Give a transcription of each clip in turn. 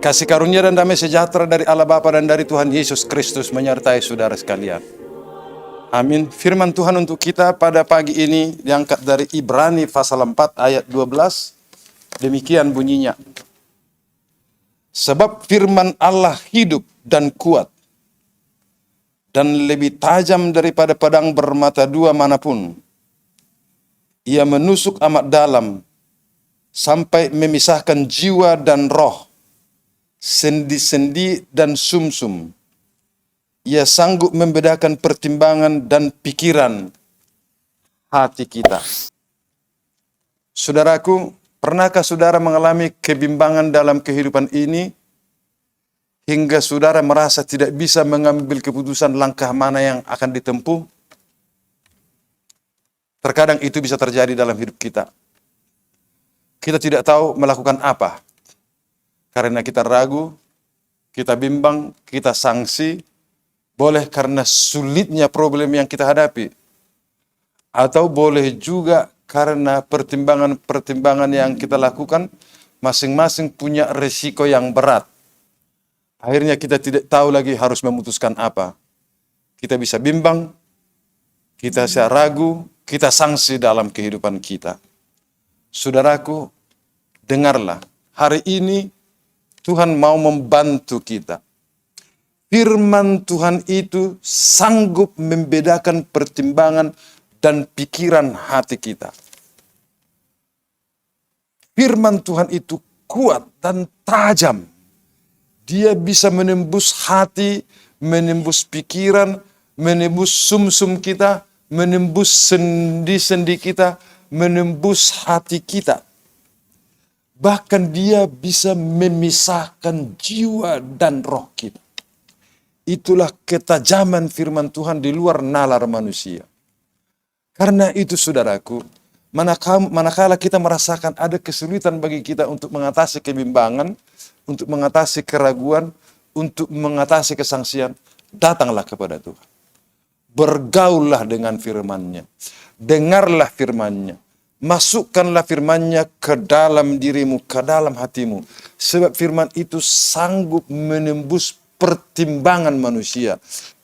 Kasih karunia dan damai sejahtera dari Allah Bapa dan dari Tuhan Yesus Kristus menyertai saudara sekalian. Amin. Firman Tuhan untuk kita pada pagi ini diangkat dari Ibrani pasal 4 ayat 12. Demikian bunyinya. Sebab firman Allah hidup dan kuat, dan lebih tajam daripada pedang bermata dua manapun. Ia menusuk amat dalam, sampai memisahkan jiwa dan roh, sendi-sendi dan sumsum. Ia sanggup membedakan pertimbangan dan pikiran hati kita. Saudaraku, pernahkah saudara mengalami kebimbangan dalam kehidupan ini, hingga saudara merasa tidak bisa mengambil keputusan langkah mana yang akan ditempuh? Terkadang itu bisa terjadi dalam hidup kita. Kita tidak tahu melakukan apa, karena kita ragu, kita bimbang, kita sangsi, boleh karena sulitnya problem yang kita hadapi, atau boleh juga karena pertimbangan-pertimbangan yang kita lakukan masing-masing punya resiko yang berat. Akhirnya kita tidak tahu lagi harus memutuskan apa. Kita bisa bimbang, kita bisa ragu, kita sangsi dalam kehidupan kita. Saudaraku, dengarlah, hari ini Tuhan mau membantu kita. Firman Tuhan itu sanggup membedakan pertimbangan dan pikiran hati kita. Firman Tuhan itu kuat dan tajam. Dia bisa menembus hati, menembus pikiran, menembus sumsum kita, menembus sendi-sendi kita, menembus hati kita. Bahkan dia bisa memisahkan jiwa dan roh kita. Itulah ketajaman firman Tuhan di luar nalar manusia. Karena itu saudaraku, manakala kita merasakan ada kesulitan bagi kita untuk mengatasi kebimbangan, untuk mengatasi keraguan, untuk mengatasi kesangsian, datanglah kepada Tuhan. Bergaullah dengan firman-Nya. Dengarlah firman-Nya. Masukkanlah firman-Nya ke dalam dirimu, ke dalam hatimu. Sebab firman itu sanggup menembus pertimbangan manusia,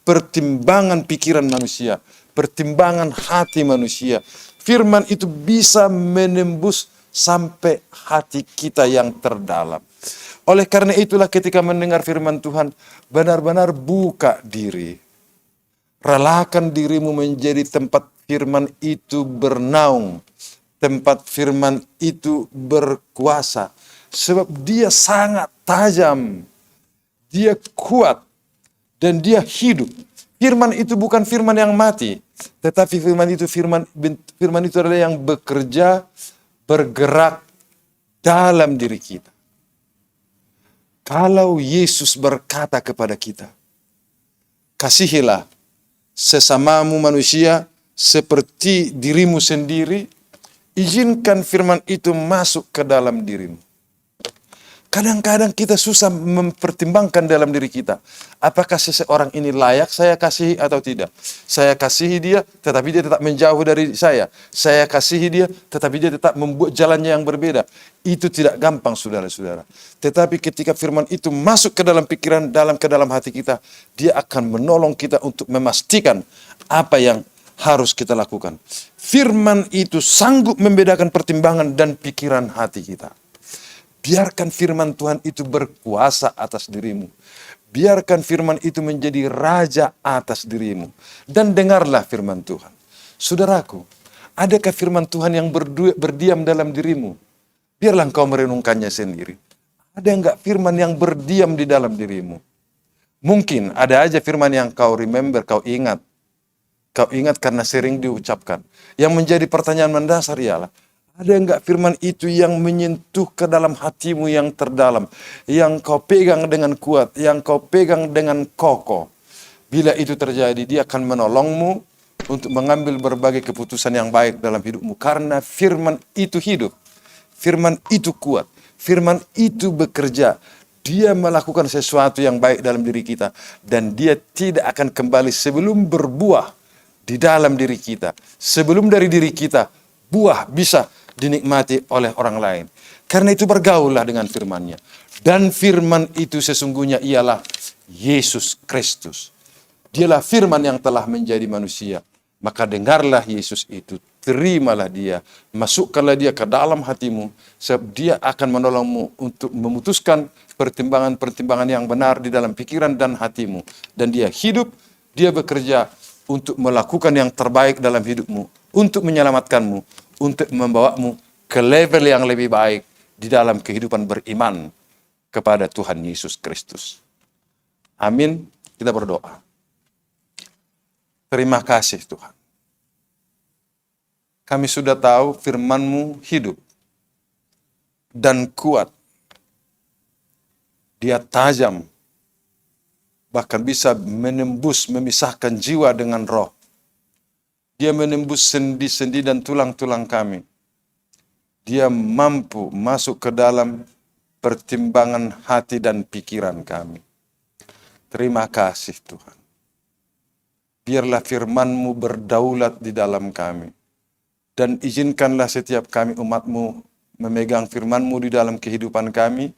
pertimbangan pikiran manusia, pertimbangan hati manusia. Firman itu bisa menembus sampai hati kita yang terdalam. Oleh karena itulah ketika mendengar firman Tuhan, benar-benar buka diri. Relakan dirimu menjadi tempat firman itu bernaung. Tempat firman itu berkuasa. Sebab dia sangat tajam. Dia kuat. Dan dia hidup. Firman itu bukan firman yang mati. Tetapi firman itu adalah yang bekerja, bergerak dalam diri kita. Kalau Yesus berkata kepada kita, kasihilah sesamamu manusia seperti dirimu sendiri, izinkan firman itu masuk ke dalam dirimu. Kadang-kadang kita susah mempertimbangkan dalam diri kita. Apakah seseorang ini layak saya kasihi atau tidak? Saya kasihi dia, tetapi dia tetap menjauh dari saya. Saya kasihi dia, tetapi dia tetap membuat jalannya yang berbeda. Itu tidak gampang, saudara-saudara. Tetapi ketika firman itu masuk ke dalam pikiran, ke dalam hati kita, dia akan menolong kita untuk memastikan apa yang harus kita lakukan. Firman itu sanggup membedakan pertimbangan dan pikiran hati kita. Biarkan firman Tuhan itu berkuasa atas dirimu. Biarkan firman itu menjadi raja atas dirimu. Dan dengarlah firman Tuhan. Saudaraku, adakah firman Tuhan yang berdiam dalam dirimu? Biarlah engkau merenungkannya sendiri. Ada enggak firman yang berdiam di dalam dirimu? Mungkin ada aja firman yang kau remember, kau ingat. Kau ingat karena sering diucapkan. Yang menjadi pertanyaan mendasar ialah, ada enggak firman itu yang menyentuh ke dalam hatimu yang terdalam, yang kau pegang dengan kuat, yang kau pegang dengan kokoh. Bila itu terjadi, dia akan menolongmu untuk mengambil berbagai keputusan yang baik dalam hidupmu. Karena firman itu hidup, firman itu kuat, firman itu bekerja. Dia melakukan sesuatu yang baik dalam diri kita. Dan dia tidak akan kembali sebelum berbuah di dalam diri kita. Sebelum dari diri kita, buah bisa dinikmati oleh orang lain. Karena itu bergaullah dengan firman-Nya. Dan firman itu sesungguhnya ialah Yesus Kristus. Dialah firman yang telah menjadi manusia. Maka dengarlah Yesus itu, terimalah dia, masukkanlah dia ke dalam hatimu, sebab dia akan menolongmu untuk memutuskan pertimbangan-pertimbangan yang benar di dalam pikiran dan hatimu. Dan dia hidup, dia bekerja untuk melakukan yang terbaik dalam hidupmu, untuk menyelamatkanmu, untuk membawamu ke level yang lebih baik di dalam kehidupan beriman kepada Tuhan Yesus Kristus. Amin. Kita berdoa. Terima kasih Tuhan. Kami sudah tahu firman-Mu hidup dan kuat. Dia tajam, bahkan bisa menembus, memisahkan jiwa dengan roh. Dia menembus sendi-sendi dan tulang-tulang kami. Dia mampu masuk ke dalam pertimbangan hati dan pikiran kami. Terima kasih Tuhan. Biarlah firman-Mu berdaulat di dalam kami. Dan izinkanlah setiap kami umat-Mu memegang firman-Mu di dalam kehidupan kami.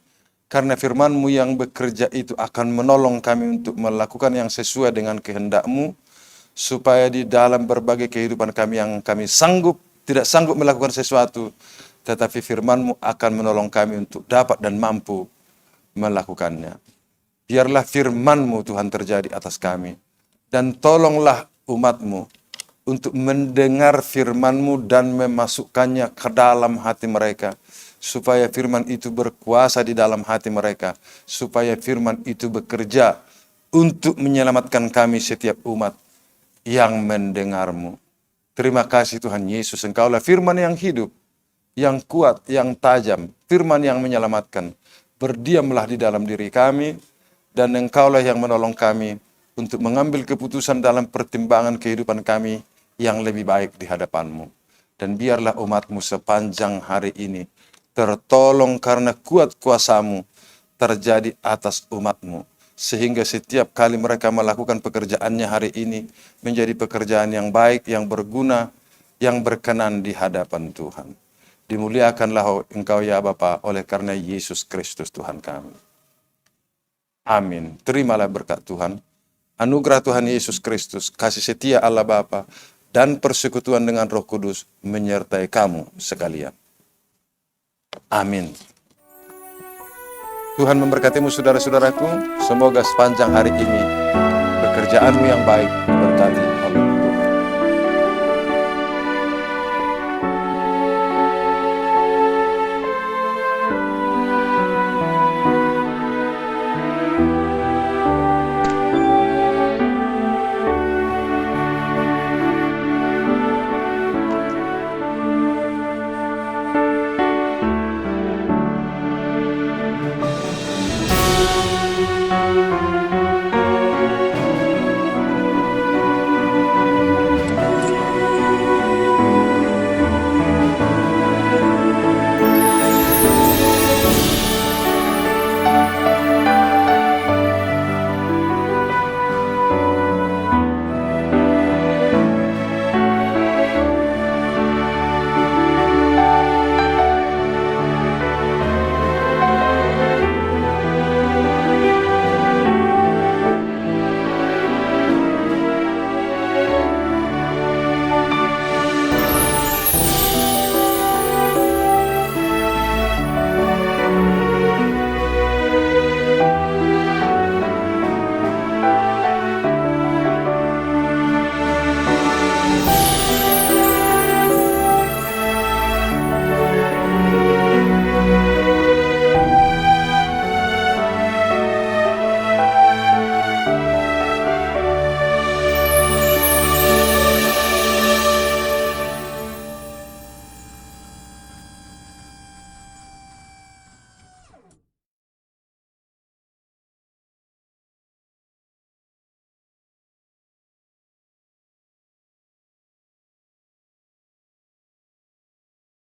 Karena firman-Mu yang bekerja itu akan menolong kami untuk melakukan yang sesuai dengan kehendak-Mu. Supaya di dalam berbagai kehidupan kami yang kami tidak sanggup melakukan sesuatu. Tetapi firman-Mu akan menolong kami untuk dapat dan mampu melakukannya. Biarlah firman-Mu Tuhan terjadi atas kami. Dan tolonglah umat-Mu untuk mendengar firman-Mu dan memasukkannya ke dalam hati mereka. Supaya firman itu berkuasa di dalam hati mereka. Supaya firman itu bekerja untuk menyelamatkan kami setiap umat yang mendengar-Mu. Terima kasih Tuhan Yesus, Engkaulah firman yang hidup, yang kuat, yang tajam, firman yang menyelamatkan. Berdiamlah di dalam diri kami, dan Engkaulah yang menolong kami untuk mengambil keputusan dalam pertimbangan kehidupan kami yang lebih baik di hadapan-Mu. Dan biarlah umat-Mu sepanjang hari ini tertolong karena kuat kuasa-Mu terjadi atas umat-Mu. Sehingga setiap kali mereka melakukan pekerjaannya hari ini menjadi pekerjaan yang baik, yang berguna, yang berkenan di hadapan Tuhan. Dimuliakanlah Engkau ya Bapa oleh karena Yesus Kristus Tuhan kami. Amin. Terimalah berkat Tuhan. Anugerah Tuhan Yesus Kristus, kasih setia Allah Bapa, dan persekutuan dengan Roh Kudus menyertai kamu sekalian. Amin. Tuhan memberkatimu saudara-saudaraku. Semoga sepanjang hari ini pekerjaanmu yang baik berkati